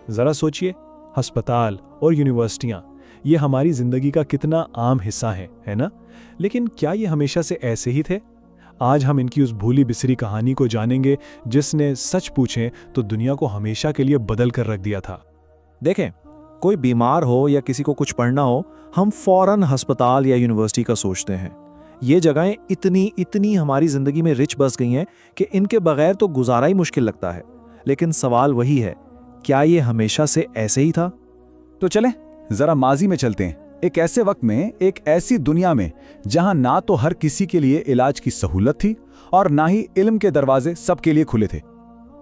ज़रा सोचिए, हस्पताल और यूनिवर्सिटियाँ, ये हमारी ज़िंदगी का कितना आम हिस्सा है ना? लेकिन क्या ये हमेशा से ऐसे ही थे? आज हम इनकी उस भूली बिसरी कहानी को जानेंगे जिसने सच पूछें तो दुनिया को हमेशा के लिए बदल कर रख दिया था। देखें, कोई बीमार हो या किसी को कुछ पढ़ना हो, हम फौरन अस्पताल या यूनिवर्सिटी का सोचते हैं। ये जगहें इतनी हमारी ज़िंदगी में रिच बस गई हैं कि इनके बगैर तो गुजारा ही मुश्किल लगता है। लेकिन सवाल वही है, क्या ये हमेशा से ऐसे ही था? तो चलें जरा माजी में चलते हैं, एक ऐसे वक्त में, एक ऐसी दुनिया में जहां ना तो हर किसी के लिए इलाज की सहूलत थी और ना ही इल्म के दरवाजे सबके लिए खुले थे।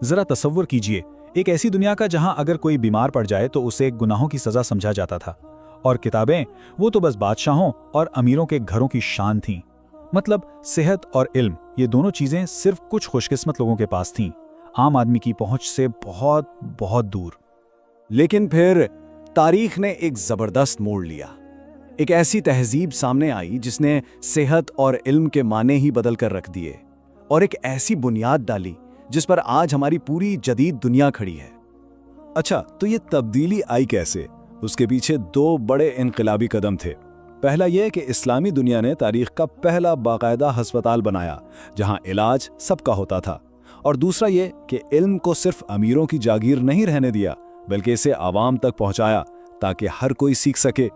जरा तसव्वुर कीजिए, एक ऐसी दुनिया का जहां अगर कोई बीमार पड़ जाए तो उसे गुनाहों की सजा समझा जाता था, और किताबें वो तो बस बादशाहों और अमीरों के घरों की शान थीं। मतलब सेहत और इल्म, ये दोनों चीजें सिर्फ कुछ खुशकिस्मत लोगों के पास थीं, आम आदमी की पहुंच से बहुत बहुत दूर। लेकिन फिर तारीख ने एक जबरदस्त मोड़ लिया। एक ऐसी तहजीब सामने आई जिसने सेहत और इल्म के माने ही बदल कर रख दिए, और एक ऐसी बुनियाद डाली जिस पर आज हमारी पूरी जदीद दुनिया खड़ी है। अच्छा, तो ये तब्दीली आई कैसे? उसके पीछे दो बड़े इनकलाबी कदम थे। पहला यह कि इस्लामी दुनिया ने तारीख का पहला बाकायदा अस्पताल बनाया जहां इलाज सबका होता था, और दूसरा ये कि इल्म को सिर्फ अमीरों की जागीर नहीं रहने दिया, बल्कि इसे आवाम तक पहुंचाया ताकि हर कोई सीख सके।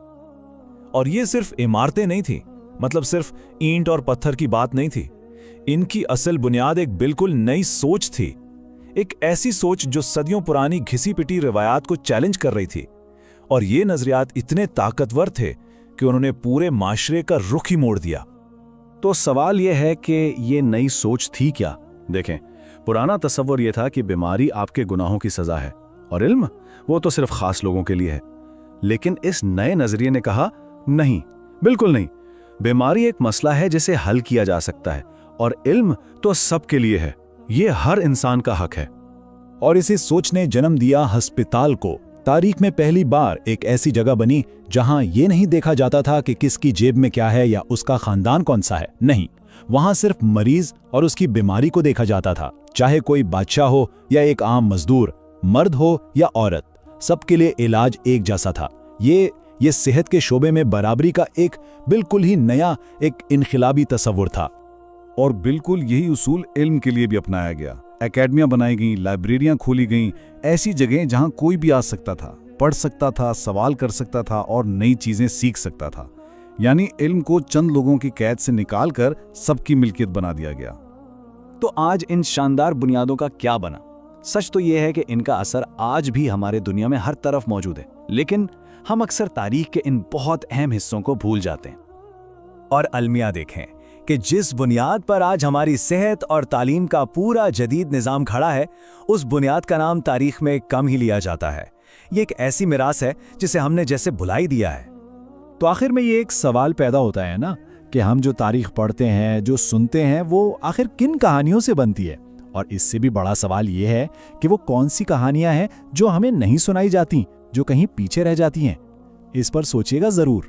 और ये सिर्फ इमारतें नहीं थी, मतलब सिर्फ ईंट और पत्थर की बात नहीं थी। इनकी असल बुनियाद एक बिल्कुल नई सोच थी, एक ऐसी सोच जो सदियों पुरानी घिसी पिटी रिवायात को चैलेंज कर रही थी। और ये नजरियात इतने ताकतवर थे कि उन्होंने पूरे माशरे का रुख ही मोड़ दिया। तो सवाल यह है कि ये नई सोच थी क्या? देखें, पुराना तसव्वुर यह था कि बीमारी आपके गुनाहों की सजा है और इल्म वो तो सिर्फ खास लोगों के लिए है। लेकिन इस नए नजरिए ने कहा, नहीं, बिल्कुल नहीं, बीमारी एक मसला है जिसे हल किया जा सकता है, और इल्म तो सबके लिए है, ये हर इंसान का हक है। और इसी सोच ने जन्म दिया हस्पताल को। तारीख में पहली बार एक ऐसी जगह बनी जहां ये नहीं देखा जाता था कि किसकी जेब में क्या है या उसका खानदान कौन सा है। नहीं, वहां सिर्फ मरीज और उसकी बीमारी को देखा जाता था, चाहे कोई बादशाह हो या एक आम मजदूर, मर्द हो या औरत, सबके लिए इलाज एक जैसा था। ये सेहत के शोबे में बराबरी का एक बिल्कुल ही नया, एक इनकलाबी तसव्वुर था। और बिल्कुल यही उसूल इल्म के लिए भी अपनाया गया। एकेडमियां बनाई गईं, लाइब्रेरियां खोली गईं, ऐसी जगहें जहां कोई भी आ सकता था, पढ़ सकता था, सवाल कर सकता था और नई चीजें सीख सकता था। यानी इल्म को चंद लोगों की कैद से निकालकर सबकी मिल्कियत बना दिया गया। तो आज इन शानदार बुनियादों का क्या बना? सच तो यह है कि इनका असर आज भी हमारे दुनिया में हर तरफ मौजूद है, लेकिन हम अक्सर तारीख के इन बहुत अहम हिस्सों को भूल जाते हैं। और अलमिया देखें कि जिस बुनियाद पर आज हमारी सेहत और तालीम का पूरा जदीद निज़ाम खड़ा है, उस बुनियाद का नाम तारीख में कम ही लिया जाता है। ये एक ऐसी मिरास है जिसे हमने जैसे भुला ही दिया है। तो आखिर में ये एक सवाल पैदा होता है ना कि हम जो तारीख पढ़ते हैं, जो सुनते हैं, वो आखिर किन कहानियों से बनती है? और इससे भी बड़ा सवाल ये है कि वो कौन सी कहानियां हैं जो हमें नहीं सुनाई जाती, जो कहीं पीछे रह जाती हैं। इस पर सोचिएगा जरूर।